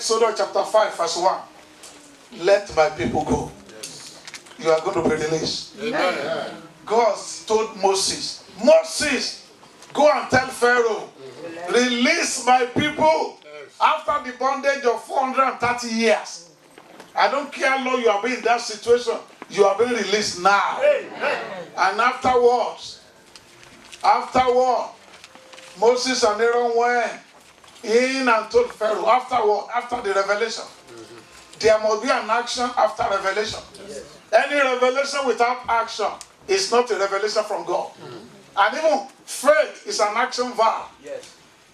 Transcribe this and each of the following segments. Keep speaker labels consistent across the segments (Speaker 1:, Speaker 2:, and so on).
Speaker 1: Exodus chapter 5, verse 1. Let my people go. You are going to be released.
Speaker 2: Amen.
Speaker 1: God told Moses, Moses, go and tell Pharaoh, release my people after the bondage of 430 years. I don't care how long you have been in that situation, you are being released now. And afterwards, Moses and Aaron went in and told Pharaoh, after the revelation, there must be an action after revelation. Any revelation without action is not a revelation from God. And even faith is an action verb.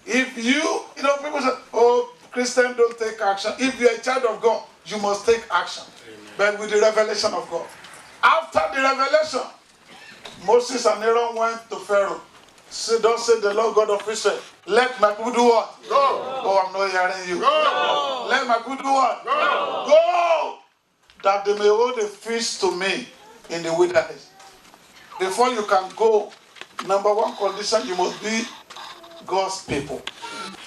Speaker 1: If people say, oh, Christians don't take action. If you're a child of God, you must take action. But with the revelation of God. After the revelation, Moses and Aaron went to Pharaoh. So don't say the Lord God of Israel, let my people do what?
Speaker 2: Go.
Speaker 1: Oh, I'm not hearing you.
Speaker 2: Go.
Speaker 1: Let my people do what?
Speaker 2: Go.
Speaker 1: Go! That they may hold a feast to me in the wilderness. Before you can go, number one condition, you must be God's people.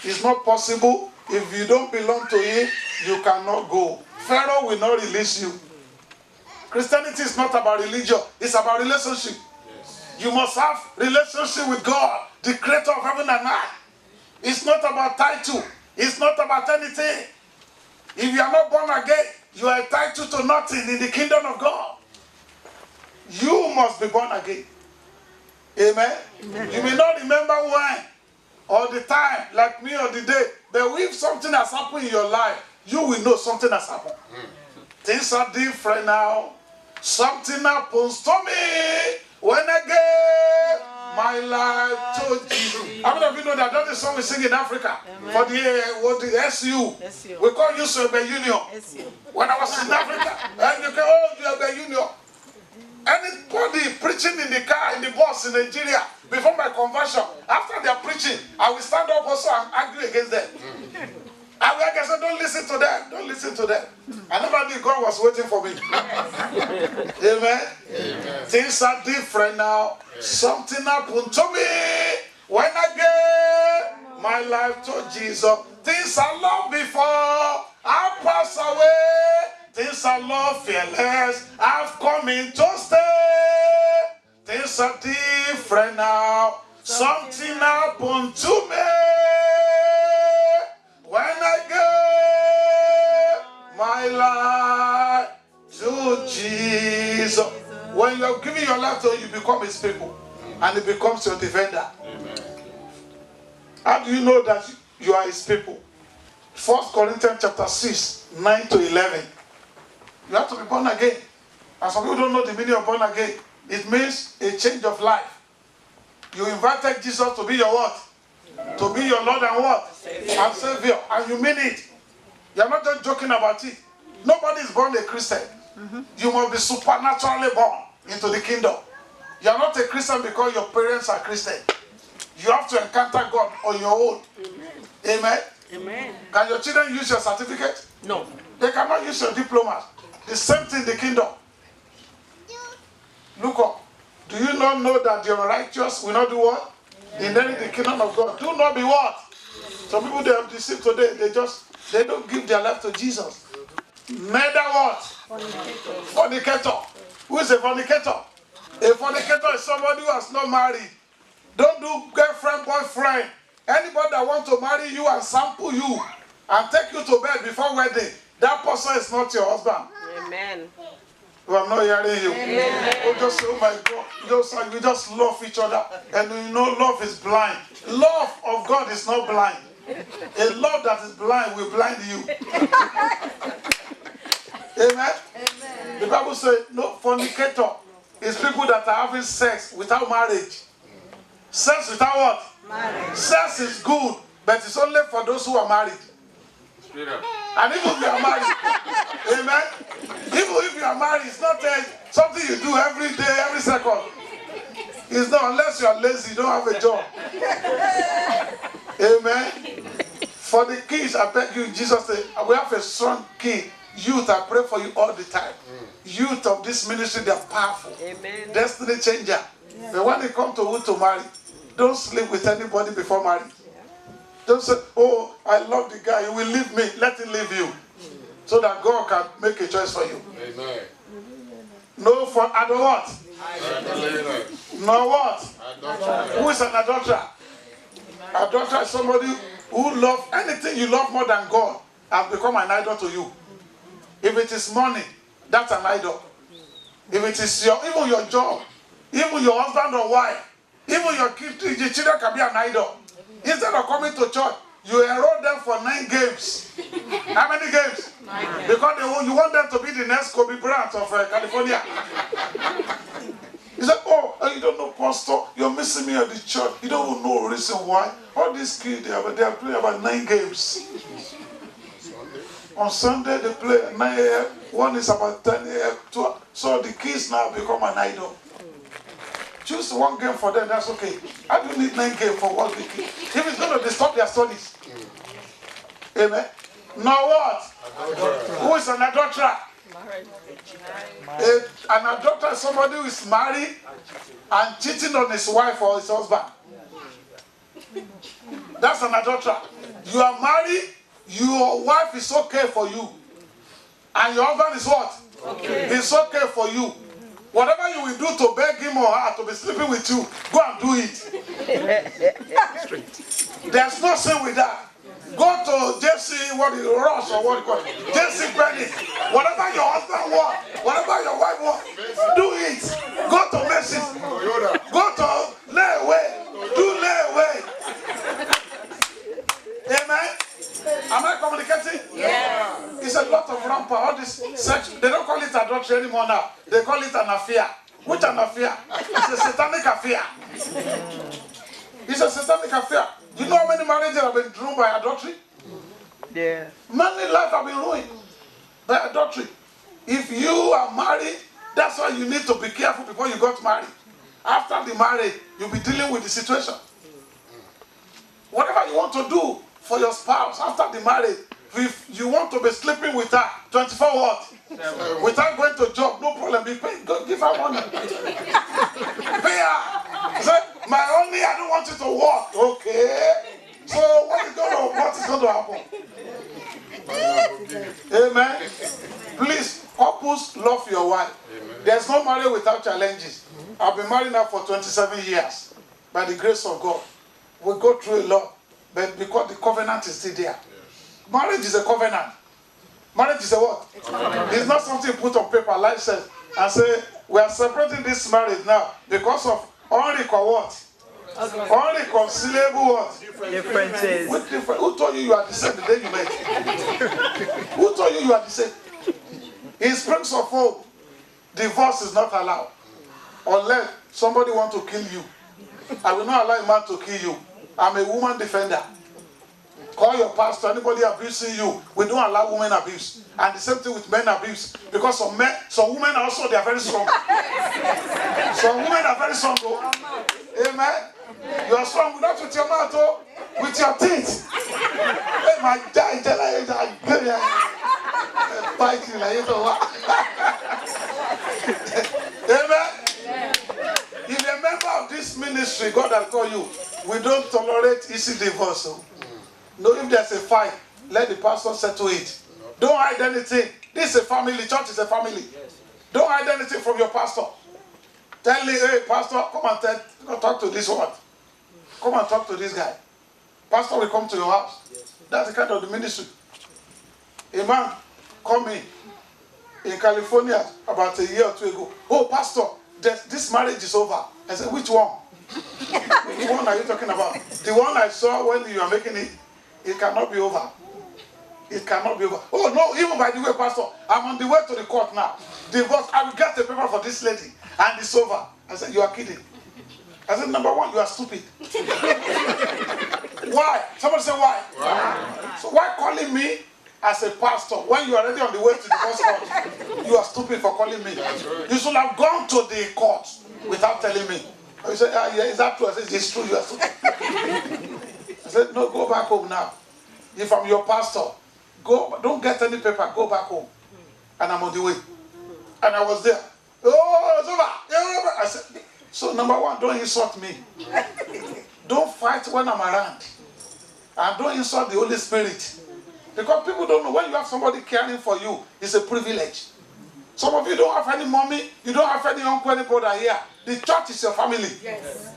Speaker 1: It's not possible. If you don't belong to Him, you cannot go. Pharaoh will not release you. Christianity is not about religion. It's about relationship. You must have relationship with God, the creator of heaven and earth. It's not about title. It's not about anything. If you are not born again, you are entitled to nothing in the kingdom of God. You must be born again. Amen? Amen. You may not remember when or the time, like me, or the day, but if something has happened in your life, you will know something has happened. Things are different now. Something happens to me when I gave my life to Jesus. How many of you know that that's the song we sing in Africa? Amen. For the SU. We call you Sobe Union. When I was in Africa, and you can, oh, you are the Union. Anybody preaching in the car, in the bus in Nigeria, before my conversion, after they are preaching, I will stand up also and argue against them. I will say, don't listen to them. Don't listen to them. I never knew God was waiting for me. Amen? Amen. Things are different now. Something happened to me when I gave my life to Jesus. Things I loved before, I pass away. Things I love fearless, I've come in to stay. Things are different now. Something happened to me when I gave my life to Jesus. When you are giving your life to Him, you become His people. And He becomes your defender. Amen. How do you know that you are His people? 1 Corinthians chapter 6, 9 to 11. You have to be born again. And some people don't know the meaning of born again. It means a change of life. You invited Jesus to be your what? To be your Lord and what? And Savior. And you mean it. You are not just joking about it. Nobody is born a Christian. You must be supernaturally born into the kingdom. You are not a Christian because your parents are Christian. You have to encounter God on your own. Amen? Amen. Can your children use your certificate? No. They cannot use your diplomas. The same thing in the kingdom. Look up. Do you not know that the unrighteous will not do what? Inherit the kingdom of God. Do not be what? Some people they have deceived today. They don't give their life to Jesus. Neither what? Fornicator. Who is a fornicator? A fornicator is somebody who has not married. Don't do girlfriend, boyfriend. Anybody that wants to marry you and sample you and take you to bed before wedding, that person is not your husband. Amen. Well, I'm not hearing you. Amen. Oh, just say, oh my God. We just love each other. And you know love is blind. Love of God is not blind. A love that is blind will blind you. Amen? Amen. The Bible says, no fornicator is people that are having sex without marriage. Sex without what? Marriage. Sex is good, but it's only for those who are married. And even if you are married, amen? Even if you are married, it's not something you do every day, every second. It's not, unless you are lazy, you don't have a job. Amen? For the kids, I beg you, Jesus said, we have a strong king. Youth, I pray for you all the time. Youth of this ministry, they are powerful. Amen. Destiny changer. Yeah. But when it comes to who to marry, don't sleep with anybody before marriage. Don't say, oh, I love the guy, he will leave me. Let him leave you. So that God can make a choice for you.
Speaker 2: Amen.
Speaker 1: No, for adult what? No what? Who is an adulterer? Adulterer is somebody who loves anything you love more than God has become an idol to you. If it is money, that's an idol. If it is even your job, even your husband or wife, even your children can be an idol. Instead of coming to church, you enroll them for 9 games. How many games? 9 games. Because you want them to be the next Kobe Bryant of California. You say, oh, you don't know, Pastor, you're missing me at the church. You don't know the reason why. All these kids, they are playing about 9 games. On Sunday, they play at 9 a.m. One is about 10 a.m. So the kids now become an idol. Choose 1 game for them, that's okay. I don't need 9 games for 1 week. If it's going to disturb their studies. Amen. Now what? Who is an adulterer? An adulterer is somebody who is married and cheating on his wife or his husband. That's an adulterer. You are married, your wife is okay for you. And your husband is what? Okay. It's okay for you. Whatever you will do to beg him or her to be sleeping with you, go and do it. There's no sin with that. Go to JC, Ross or what you call it, JC Penny. Whatever your husband wants, whatever your wife wants, do it. Go to Macy's. Go to layaway. Do layaway. Amen. Am I communicating? Yeah. It's a lot of rampant. All this sex, they don't call it adultery anymore now. They call it an affair. Which an affair? It's a satanic affair. It's a satanic affair. You know how many marriages have been ruined by adultery? Yeah. Many lives have been ruined by adultery. If you are married, that's why you need to be careful before you got married. After the marriage, you'll be dealing with the situation. Whatever you want to do for your spouse after the marriage, if you want to be sleeping with her 24 what? Without going to job, no problem. Be paid. Go give her money. Pay her. Say, my only, I don't want you to work. Okay. So what is going to happen? Amen. Please, couples, love your wife. Amen. There's no marriage without challenges. I've been married now for 27 years. By the grace of God. We go through a lot. But because the covenant is still there. Marriage is a covenant. Marriage is a what? It's not something put on paper, like says, and say, we are separating this marriage now because of unreconcilable what? Differences. Who told you are the same the day you met? Who told you are the same? In Springs of Hope, divorce is not allowed. Unless somebody wants to kill you. I will not allow a man to kill you. I'm a woman defender. Call your pastor, anybody abusing you. We don't allow women abuse. And the same thing with men abuse. Because some women also, they are very strong. Some women are very strong. Amen. You are strong not with your mouth, with your teeth. Hey, my dad, amen. If you're a member of this ministry, God has called you. We don't tolerate easy divorce. No, if there's a fight, let the pastor settle it. Don't hide anything. This is a family. Church is a family. Don't hide anything from your pastor. Tell me, hey, pastor, come and talk to this one. Come and talk to this guy. Pastor will come to your house. That's the kind of the ministry. A man called me in California about a year or 2 ago. Oh, pastor, this marriage is over. I said, which one? Which one are you talking about? The one I saw when you are making it. It cannot be over. It cannot be over. Oh no, even by the way, pastor, I'm on the way to the court now. Divorce, I will get the paper for this lady. And it's over. I said, you are kidding. I said, number one, you are stupid. Why? Somebody say why? Why? So why calling me as a pastor when you are already on the way to the divorce court? You are stupid for calling me. You should have gone to the court without telling me. You say, yeah, is that true? I said, it's true, you are stupid. I said, no, go back home now. If I'm your pastor, go, don't get any paper, go back home. And I'm on the way. And I was there. Oh, it's over. I said, so number one, don't insult me. Don't fight when I'm around. And don't insult the Holy Spirit. Because people don't know when you have somebody caring for you, it's a privilege. Some of you don't have any mommy, you don't have any uncle, any brother here. The church is your family.
Speaker 2: Yes.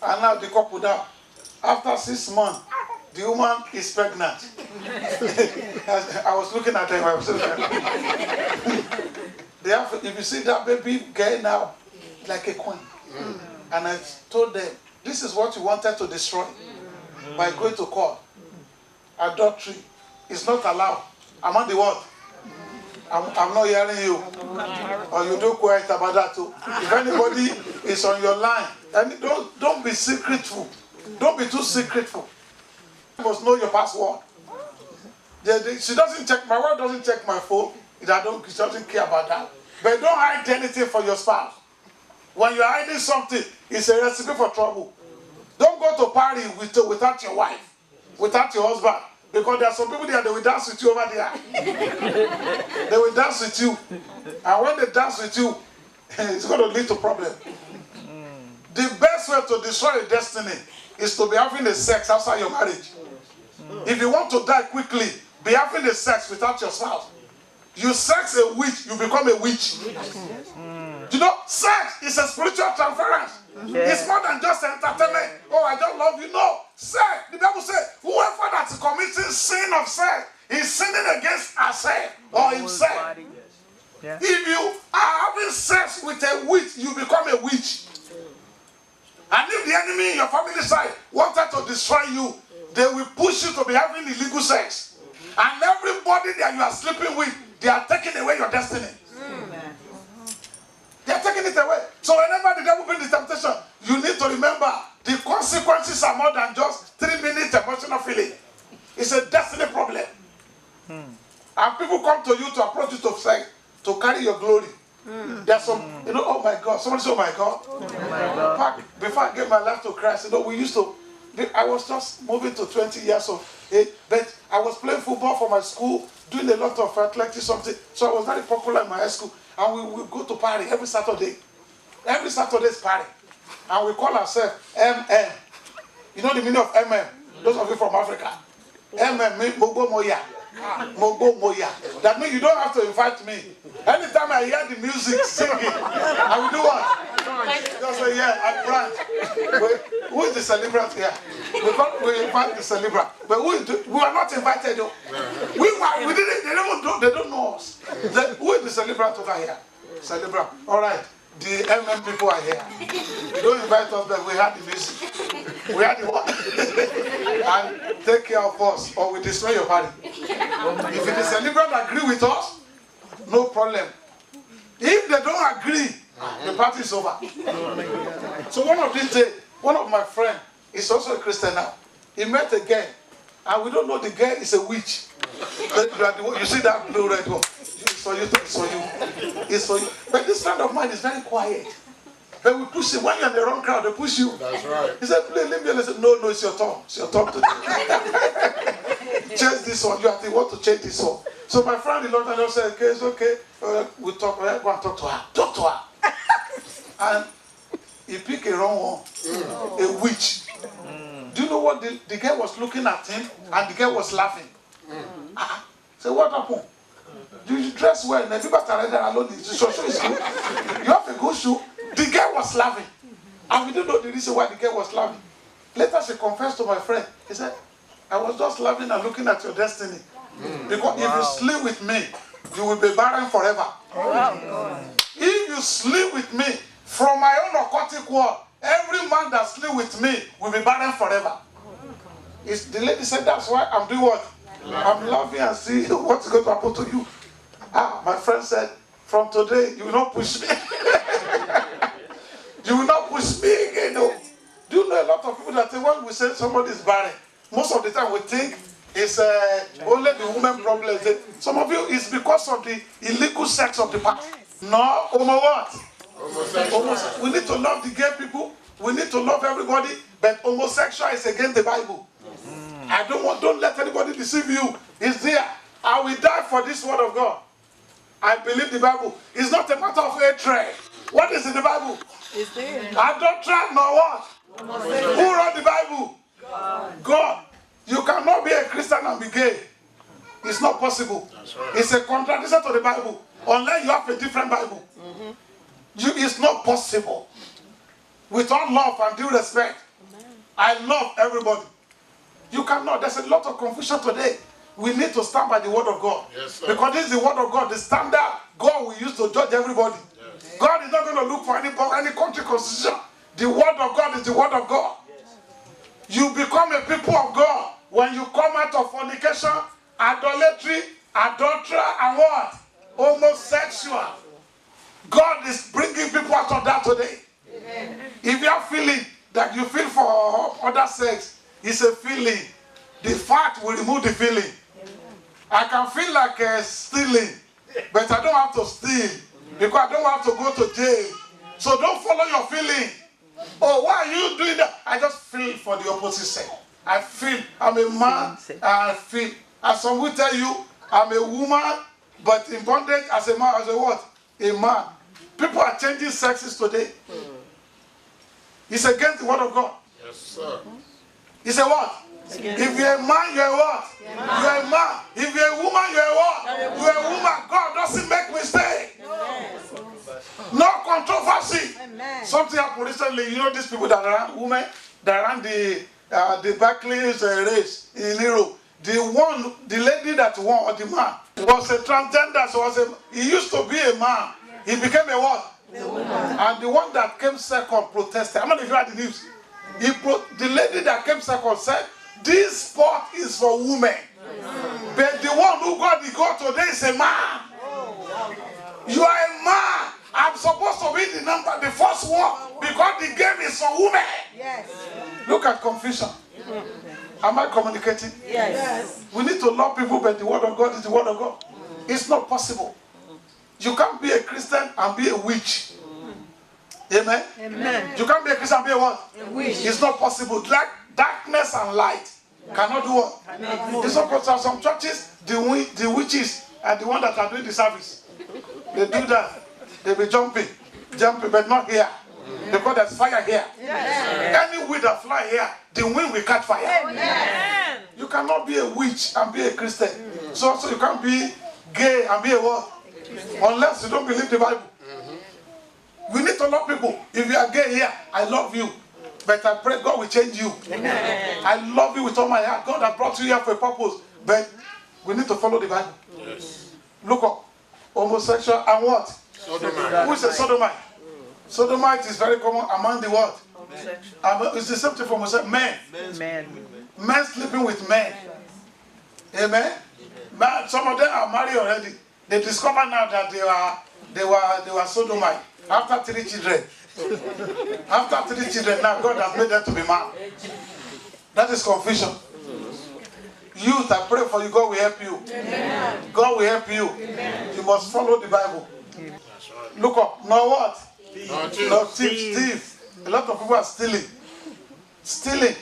Speaker 1: And now the couple now, after 6 months, the woman is pregnant. I was looking at them. I was looking at them. If you see that baby girl now, like a queen. And I told them, this is what you wanted to destroy by going to court. Adultery is not allowed. I'm on the word. I'm not hearing you. Or you do quiet about that too. If anybody is on your line, and don't be secretful. Don't be too secretful. You must know your password. She doesn't check, my wife doesn't check my phone. She doesn't care about that. But don't hide anything for your spouse. When you're hiding something, it's a recipe for trouble. Don't go to party without your wife, without your husband. Because there are some people there, they will dance with you over there. They will dance with you. And when they dance with you, it's going to lead to problem. The best way to destroy your destiny is to be having a sex outside your marriage. If you want to die quickly, be having a sex without your spouse. You sex a witch, you become a witch. You know, sex is a spiritual transference. It's more than just entertainment. Oh, I don't love you. No. Sex, the Bible says, whoever that's committing sin of sex is sinning against herself or himself. If you are having sex with a witch, you become a witch. And if the enemy in your family side wanted to destroy you, they will push you to be having illegal sex. And everybody that you are sleeping with, they are taking away your destiny. They are taking it away. So whenever the devil brings the temptation, you need to remember the consequences are more than just 3 minutes emotional feeling. It's a destiny problem. And people come to you to approach you to say, to carry your glory. There's some, oh my God. Somebody say, oh my God.
Speaker 2: Oh my God.
Speaker 1: Before I gave my life to Christ, we used to, I was just moving to 20 years of age, but I was playing football for my school, doing a lot of athletics, something. So I was very popular in my high school. And we would go to party every Saturday. Every Saturday's party. And we call ourselves MM. You know the meaning of MM? Those of you from Africa. MM means Mogo Moya. Mogo Moya. That means you don't have to invite me. Anytime I hear the music singing, I will do what? Just say, yeah, I'm Branch. Who is the celebrant here? We invite the celebrant. But we are not invited though. We didn't, they don't know us. Who is the celebrant over here? Celebrant. All right. The MM people are here. You don't invite us, but we had the music. We had the one. And take care of us, or we destroy your party. If the celebrant agree with us, no problem. If they don't agree, the party is over. So one of these days, one of my friends is also a Christian now. He met a girl, and we don't know the girl is a witch. You see that blue red one? It's for you, it's for you. It's for you. But this friend of mine is very quiet. But we push him. When you're in the wrong crowd, they push you.
Speaker 3: That's right.
Speaker 1: He said, please leave me alone. I said, no, it's your turn. It's your turn to do. Change this one. You want to change this one. So my friend in London said, okay, it's okay. We talk. Go and talk to her. Talk to her. And he picked a wrong one. A witch. Do you know what? The girl was looking at him and the girl was laughing. So what happened? You dress well. And people are alone. The shoe is good. You have a good shoe. The girl was laughing. And we don't know the reason why the girl was laughing. Later she confessed to my friend. He said, I was just laughing and looking at your destiny. Because if you sleep with me, you will be barren forever. If you sleep with me, from my own occultic world, every man that sleep with me will be barren forever. The lady said, that's why I'm doing what? I'm laughing and see what's going to happen to you. My friend said, from today, you will not push me. You will not push me again. No. Do you know a lot of people that when we say somebody is barren, most of the time we think it's only the woman problem. Some of you, it's because of the illegal sex of the past. No, homo what? We need to love the gay people. We need to love everybody. But homosexual is against the Bible. Don't let anybody deceive you. It's there. I will die for this word of God. I believe the Bible. It's not a matter of hatred. What is in the Bible?
Speaker 2: It's there.
Speaker 1: I don't try nor what? Who wrote the Bible? God. You and be gay. It's not possible.
Speaker 2: Right.
Speaker 1: It's a contradiction to the Bible. Unless you have a different Bible. It's not possible. With all love and due respect, I love everybody. You cannot. There's a lot of confusion today. We need to stand by the word of God.
Speaker 2: Yes, sir.
Speaker 1: Because this is the word of God, the standard God will use to judge everybody.
Speaker 2: Yes.
Speaker 1: God is not going to look for any country constitution. The word of God is the word of God. You become a people of God when you come out of fornication, idolatry, adultery, and what? Homosexual. God is bringing people out of that today. Amen. If you are feeling that you feel for other sex, it's a feeling. The fact will remove the feeling. I can feel like stealing, but I don't have to steal because I don't have to go to jail. So don't follow your feeling. Oh, why are you doing that? I just feel for the opposite sex. I feel I'm a man. I feel. And some will tell you I'm a woman, but in bondage as a man, as a what? A man. People are changing sexes today. It's against the word of God.
Speaker 2: Yes, sir.
Speaker 1: It's a what? If you're a man, you're a what? You're a man. If you're a woman, you're a what? You're a woman. God doesn't make mistake. No controversy. Something happened recently. You know these people that ran women, that ran the Barclays race in Europe. The lady that won, or the man, was a transgender. So he used to be a man. He became a what? A woman. And the one that came second protested. I'm not even at the news. The lady that came second said, this sport is for women. But the one who got the goal today is a man. You are a man. I'm supposed to be the first one because the game is for women. Yes. Look at confusion. Am I communicating? Yes. We need to love people, but the word of God is the word of God. It's not possible. You can't be a Christian and be a witch. Amen? Amen. You can't be a Christian and be a what? A witch. It's not possible. Like darkness and light cannot do what? It's not possible. Some churches, the witches are the ones that are doing the service. They do that. They be jumping, but not here. Because there's fire here. Yes. Any wind that fly here, the wind will catch fire. Amen. You cannot be a witch and be a Christian. So also you can't be gay and be a what? Unless you don't believe the Bible. We need to love people. If you are gay here, I love you. But I pray God will change you. Amen. I love you with all my heart. God has brought you here for a purpose. But we need to follow the Bible. Yes. Look up. Homosexual and what? Sodomite. Who is a sodomite? Sodomite is very common among the what? It's the same thing for men. Men sleeping with men. Amen. Man, some of them are married already. They discover now that they were sodomite after 3 children. After 3 children, now God has made them to be man. That is confusion. Youth, I pray for you. God will help you. Amen. God will help you. Amen. You must follow the Bible. Look up. Now what? No thief. A lot of people are stealing. Stealing.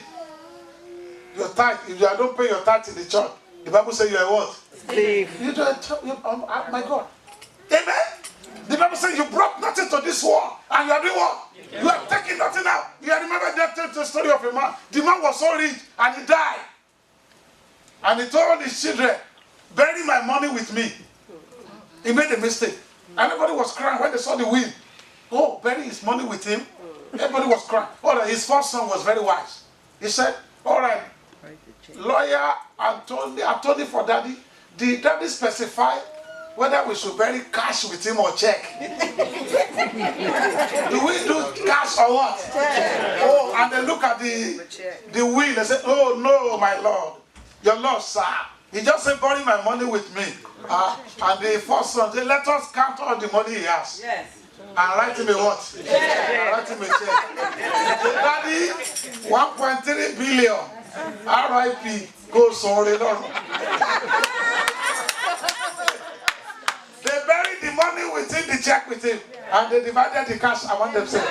Speaker 1: Your tithe. If you don't pay your tithe in the church, the Bible says you are what? Thief. You do my God. Amen. The Bible says you brought nothing to this world, and you are doing what? You are taking nothing out. You remember the story of a man. The man was so rich, and he died. And he told his children, bury my money with me. He made a mistake. Everybody was crying when they saw the will. Oh, bury his money with him. Everybody was crying. All right, his first son was very wise. He said, all right, lawyer attorney for daddy. Did daddy specify whether we should bury cash with him or check? Do we do cash or what? Oh, and they look at the will. They say, oh no, my lord. Your Lord, sir. He just said, bury my money with me. And the first son said, let us count all the money he has. Yes. And write him a what? Yeah. Write him a check. Daddy, 1.3 billion. R.I.P. Go sorry, Lord. They buried the money within the check with him. And they divided the cash among themselves.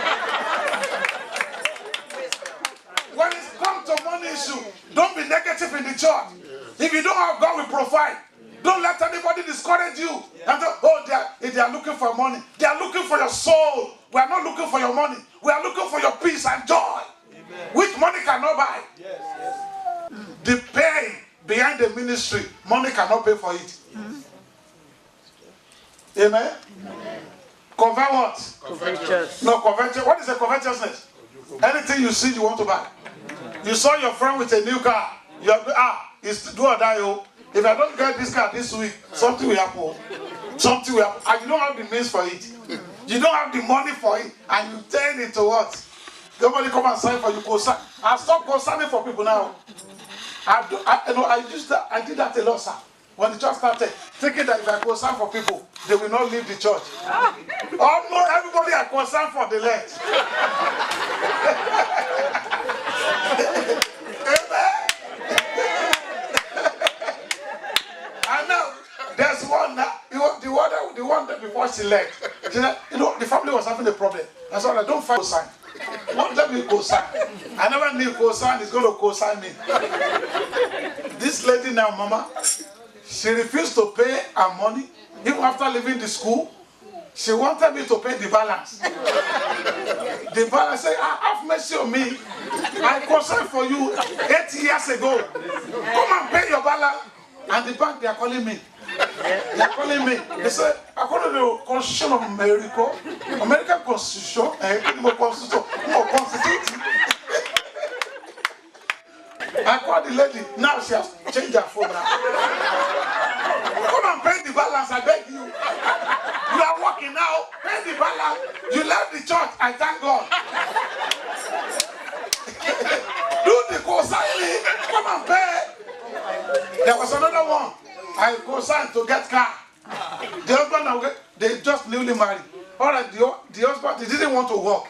Speaker 1: When it comes to money issue, don't be negative in the church. If you don't have, God will provide. Don't let anybody discourage you. And they are looking for money. They are looking for your soul. We are not looking for your money. We are looking for your peace and joy. Amen. Which money cannot buy. Yes. The pain behind the ministry, money cannot pay for it. Amen? Convert what?
Speaker 2: Covetous.
Speaker 1: No, covetous. What is a covetousness? Anything you see, you want to buy. You saw your friend with a new car. You are, it's do or die. Oh. If I don't get this car this week, something will happen. Something will happen. And you don't have the means for it. You don't have the money for it. And you turn it to what? Nobody come and sign for you. I stopped co-signing for people now. I did that a lot, sir. When the church started, thinking that if I co-sign for people, they will not leave the church. Almost everybody I co-sign for, they left. Amen. And now, there's one that, the one that before she left, she said, the family was having a problem. I said, I don't find co-sign. Let me co-sign. I never knew co-sign is going to co-sign me. This lady now, Mama, she refused to pay her money. Even after leaving the school, she wanted me to pay the balance. The balance said, have mercy on me. I co-signed for you 8 years ago. Come and pay your balance. And the bank, they are calling me. They are calling me. They say, according to the Constitution of America, American Constitution, I called the lady. Now she has changed her phone now. Come and pay the balance, I beg you. You are working now. Pay the balance. You left the church. I thank God. Do the co-signing. Come and pay. There was another one. I co-signed to get car. The husband, they just newly married. All right, the husband, he didn't want to work.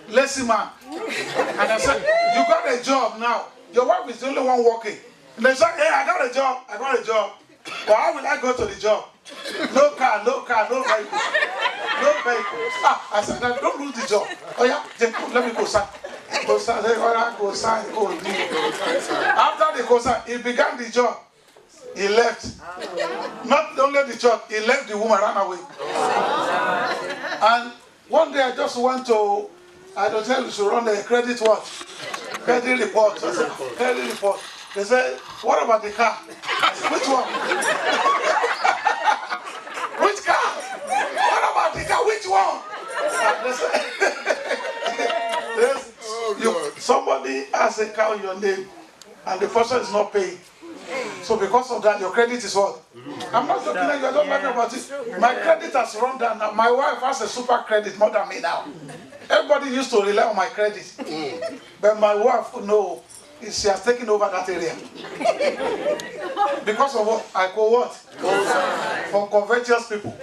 Speaker 1: Lazy man. And I said, you got a job now. Your wife is the only one working. And they said, hey, I got a job. But how will I go to the job? No car, no vehicle. No vehicle. I said, don't lose the job. Oh yeah, let me go sign. Go sign. After the co-sign, he began the job. He left. Not only the church, he left the woman, ran away. And one day I just went to, I don't tell you, to run the credit what? Credit report. I said, credit report. They said, what about the car? I said, which one? Which car? What about the car? Which one? And they said, somebody has a car in your name and the person is not paying. So because of that, your credit is what? I'm not joking, you are not laughing about it. My credit has run down now. My wife has a super credit more than me now. Everybody used to rely on my credit. But my wife, no, she has taken over that area. Because of what? I call what? For covetous people.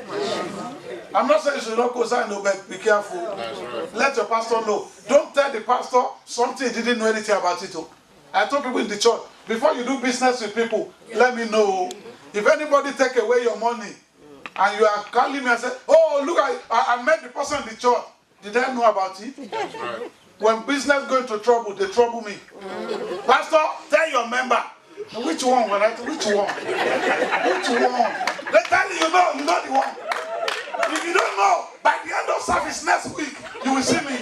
Speaker 1: I'm not saying you should not co-sign, no, but be careful. Right. Let your pastor know. Don't tell the pastor something he didn't know anything about it. I told people in the church, before you do business with people, let me know. If anybody take away your money and you are calling me and say, oh, look, I met the person in the church. Did I know about it? That's right. When business go into trouble, they trouble me. Pastor, tell your member. Which one? Which one? Which one? They tell you, you know the one. If you don't know, by the end of service next week, you will see me.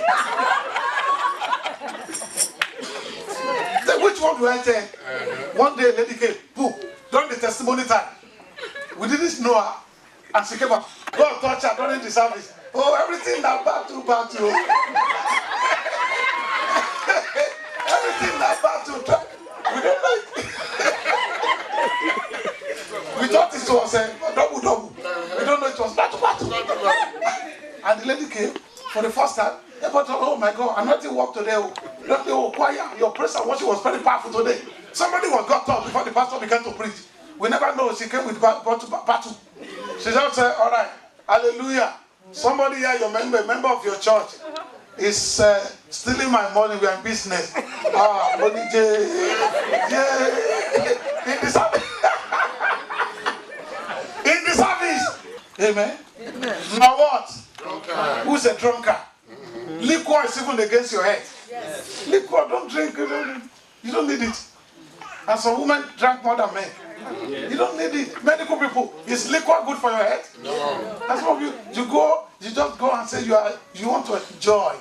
Speaker 1: Which one do I tell? One day a lady came, boom, during the testimony time. We didn't know her. And she came up, God touch her during the service. Oh, everything that battle. Everything that battle. We don't know it. We thought it was a double. We don't know it was battle. And the lady came for the first time. But oh my God, I'm not in work today. Choir, your praise and worship was very powerful today. Somebody was got up before the pastor began to preach. We never know she came with battle. She just said, all right, hallelujah. Somebody here, your member of your church, is stealing my money. We are in business. Money, in the service. In the service. Amen. Now what? Drunkard. Who's a drunkard? Liquor is even against your head. Yes. Liquor, don't drink. You don't need it. And some women drank more than men. Yes. You don't need it. Medical people, is liquor good for your head? No. That's what you just go and say you want to enjoy.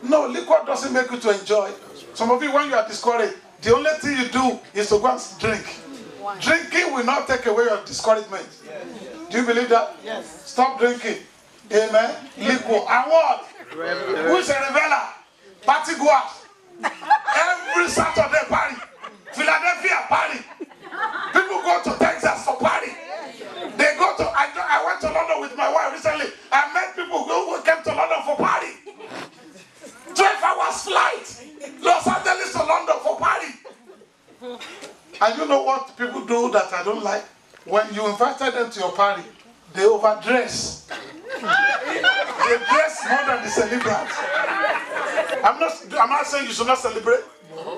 Speaker 1: No, liquor doesn't make you to enjoy. Some of you, when you are discouraged, the only thing you do is to go and drink. Wow. Drinking will not take away your discouragement. Do you believe that?
Speaker 2: Yes.
Speaker 1: Stop drinking. Amen. Liquor. And what? Who is a reveler? Party goers. Every Saturday party. Philadelphia party. People go to Texas for party. They go to, I went to London with my wife recently. I met people who came to London for party. 12 hours flight. Los Angeles to London for party. And you know what people do that I don't like? When you invited them to your party, they overdress. They dress more than the celebrants. I'm not saying you should not celebrate,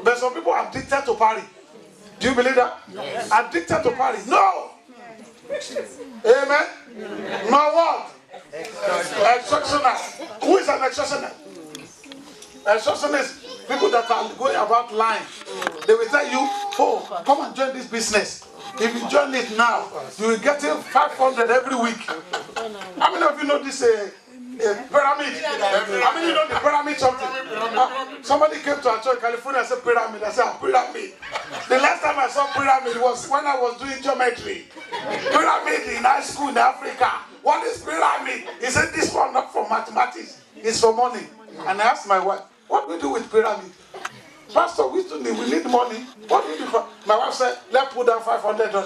Speaker 1: but some people are addicted to party. Do you believe that?
Speaker 2: Yes.
Speaker 1: Addicted to party? No. Amen. No what? Extortioner. Who is an extortioner? Extortioners, people that are going about lying. They will tell you, oh, come and join this business. If you join it now, you will get 500 every week. How many of you know this pyramid? How many know the pyramid something? Somebody came to our church in California and said pyramid. I said, pyramid. The last time I saw pyramid was when I was doing geometry. Pyramid in high school in Africa. What is pyramid? He said, this one not for mathematics, it's for money. And I asked my wife, what do we do with pyramid? Pastor, we need money. What do we do for? My wife said, let's put down $500.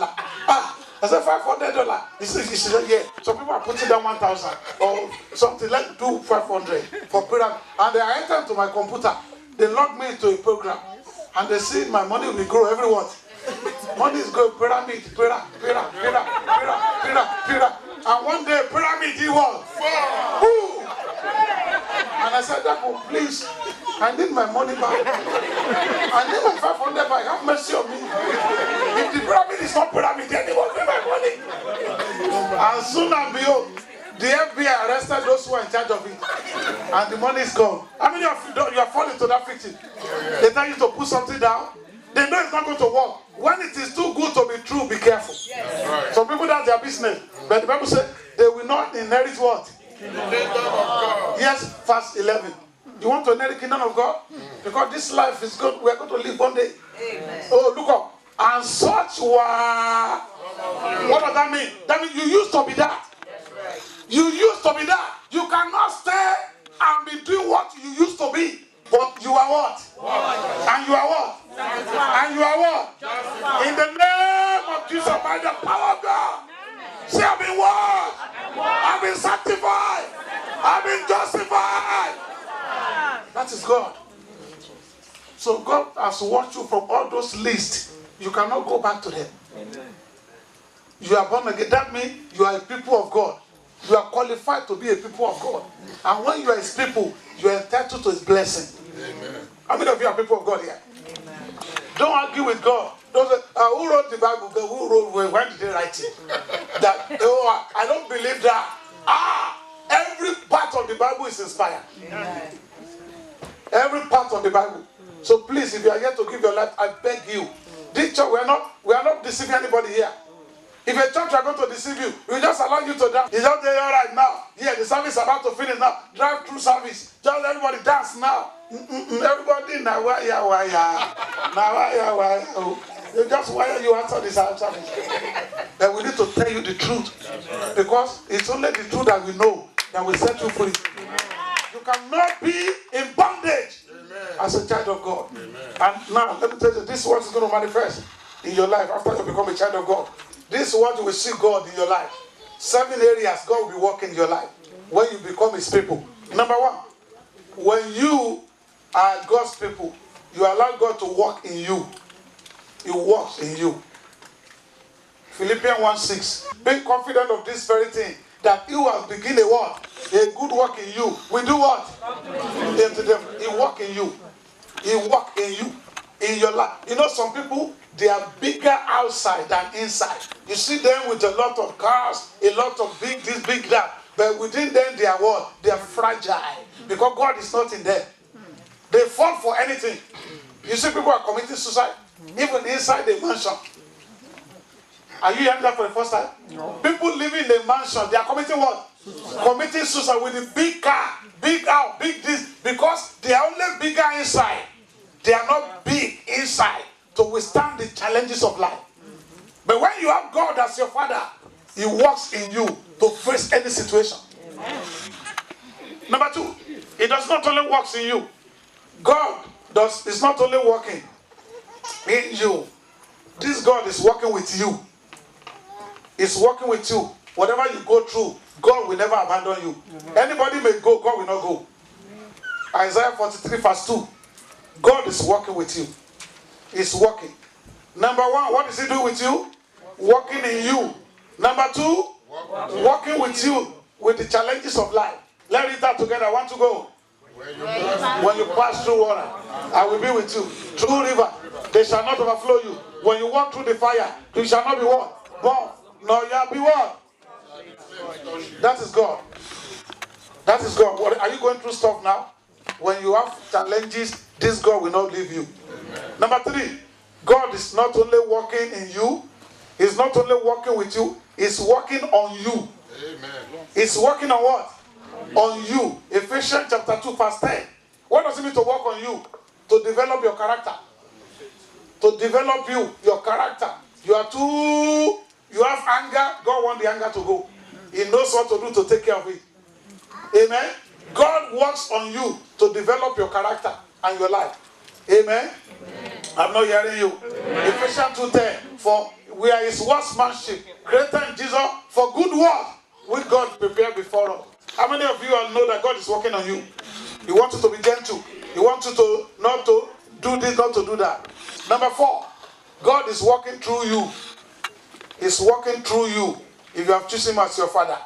Speaker 1: I said, $500. He said, yeah. Some people are putting down 1,000 or something. Let's do 500 for pyramid. And they are entering to my computer. They log me into a program. And they see my money will grow every what? Money is going pyramid, pyramid. And one day, pyramid, he was. And I said, Dapple, please, I need my money back. I need my 500 back. Have mercy on me. If the pyramid is not pyramid, then they won't give my money. And soon and behold, the FBI arrested those who are in charge of it. And the money is gone. How many of you are falling to that victim? They tell you to put something down. They know it's not going to work. When it is too good to be true, be careful. Yes. Right. Some people, that's their business. But the Bible says they will not inherit what? The kingdom of God. Yes, verse 11. You want to inherit the kingdom of God? Because this life is good. We are going to live one day. Amen. Oh, look up. And such were. What does that mean? That means you used to be that. Right. You used to be that. You cannot stay and be doing what you used to be. But you are what? And you are what? And you are what? In the name of Jesus, by the power of God. Say, I've been what? I've been sanctified. I've been justified. That is God. So God has watched you from all those lists. You cannot go back to them. You are born again. That means you are a people of God. You are qualified to be a people of God. And when you are his people, you are entitled to his blessing. Amen. How many of you are people of God here? Amen. Don't argue with God. Don't say, who wrote the Bible? Who wrote? When did they write it? That I don't believe that. Every part of the Bible is inspired. Amen. Every part of the Bible. So please, if you are here to give your life, I beg you. This church, we are not deceiving anybody here. If a church are going to deceive you, we just allow you to dance. It's not there right now. Yeah, the service is about to finish now. Drive through service. Just everybody dance now. Everybody now wire. You just wire you answer this service. Then we need to tell you the truth. Because it's only the truth that we know that will set you free. You cannot be in bondage as a child of God. And now, let me tell you, this is what is going to manifest in your life after you become a child of God. This is what you will see God in your life. 7 areas God will be working in your life when you become his people. Number 1, when you are God's people, you allow God to work in you. He works in you. Philippians 1:6. Being confident of this very thing, that he will begin a what? A good work in you. We do what? He work in you. He work in you. In your life. You know, some people, they are bigger outside than inside. You see them with a lot of cars, a lot of big this, big that. But within them, they are what? They are fragile. Because God is not in them. They fall for anything. You see people are committing suicide, even inside the mansion. Are you hearing that for the first time? No. People living in a mansion, they are committing what? Suicide. Committing suicide with a big car, big house, big this. Because they are only bigger inside. They are not big inside to withstand the challenges of life. But when you have God as your Father, He works in you to face any situation. Amen. Number two, He does not only work in you. God is not only working in you. This God is working with you. He's working with you. Whatever you go through, God will never abandon you. Anybody may go, God will not go. Isaiah 43 verse 2. God is working with you. He's working. Number one, what does He do with you? Working in you. Number two, working with you with the challenges of life. Let's read that together. I want to go. When you pass through water, I will be with you. Through river, they shall not overflow you. When you walk through the fire, you shall not be what? Born. Nor you be what? That is God. That is God. What, are you going through stuff now? When you have challenges, this God will not leave you. Number three, God is not only working in you, He's not only working with you, He's working on you. Amen. He's working on what? On you. Ephesians chapter 2 verse 10. What does it mean to work on you? To develop your character. To develop your character. You have anger, God wants the anger to go. He knows what to do to take care of it. Amen. God works on you to develop your character and your life. Amen. I'm not hearing you. Ephesians 2:10. For we are His workmanship, created in Jesus for good work, which God prepared before us. How many of you all know that God is working on you? He wants you to be gentle. He wants you to not to do this, not to do that. Number 4, God is working through you. He's working through you. If you have chosen Him as your Father,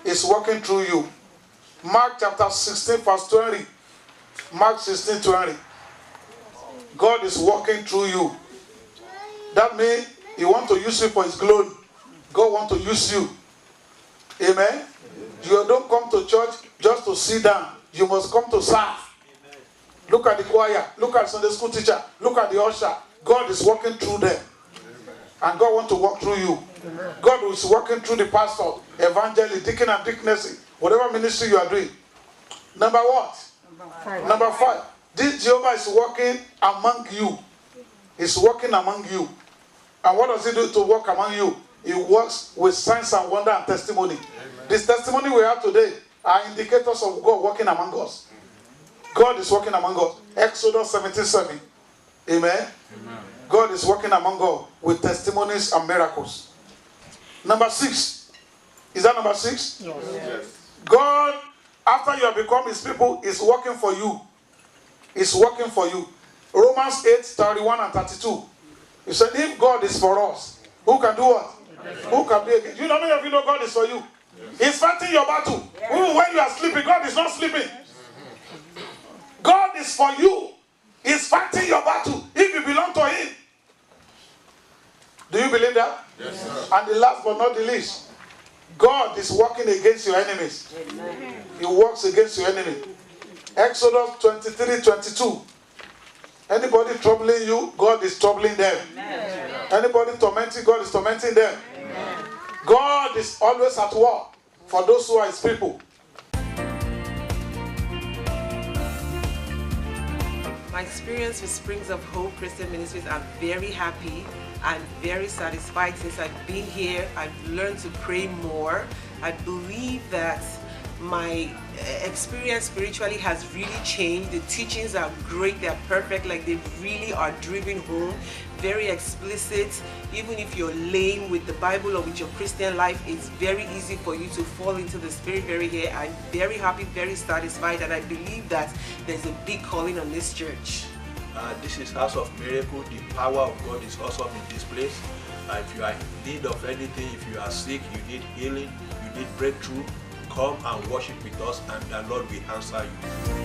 Speaker 1: He's working through you. Mark chapter 16 verse 20. Mark 16:20. God is working through you. That means He wants to use you for His glory. God wants to use you. Amen. You don't come to church just to sit down. You must come to serve. Look at the choir. Look at Sunday school teacher. Look at the usher. God is working through them. And God wants to work through you. God is working through the pastor, evangelist, deacon and deaconess, whatever ministry you are doing. Number what? Number 5. This Jehovah is working among you. He's working among you. And what does He do to work among you? He works with signs and wonder and testimony. Amen. This testimony we have today are indicators of God working among us. God is working among us. Exodus 17:7. Amen. Amen. God is working among us with testimonies and miracles. Number 6. Is that number 6? Yes. God, after you have become His people, is working for you. Is working for you. Romans 8:31 and 32. He said, if God is for us, who can do what? Who can be against? You know, many of you know God is for you. He's fighting your battle. Even when you are sleeping, God is not sleeping. God is for you. He's fighting your battle if you belong to Him. Do you believe that? Yes, sir. And the last but not the least, God is working against your enemies. Amen. He works against your enemy. Exodus 23:22. Anybody troubling you, God is troubling them. Amen. Anybody tormenting, God is tormenting them. Amen. God is always at work for those who are His people.
Speaker 2: My experience with Springs of Hope Christian Ministries, I'm very happy and very satisfied since I've been here. I've learned to pray more. I believe that my experience spiritually has really changed. The teachings are great, they're perfect, like they really are driven home, very explicit. Even if you're lame with the Bible or with your Christian life, it's very easy for you to fall into the Spirit very here. I'm very happy, very satisfied, and I believe that there's a big calling on this church.
Speaker 3: This is House of Miracle. The power of God is awesome in this place. If you are in need of anything, if you are sick, you need healing, you need breakthrough, come and worship with us and the Lord will answer you.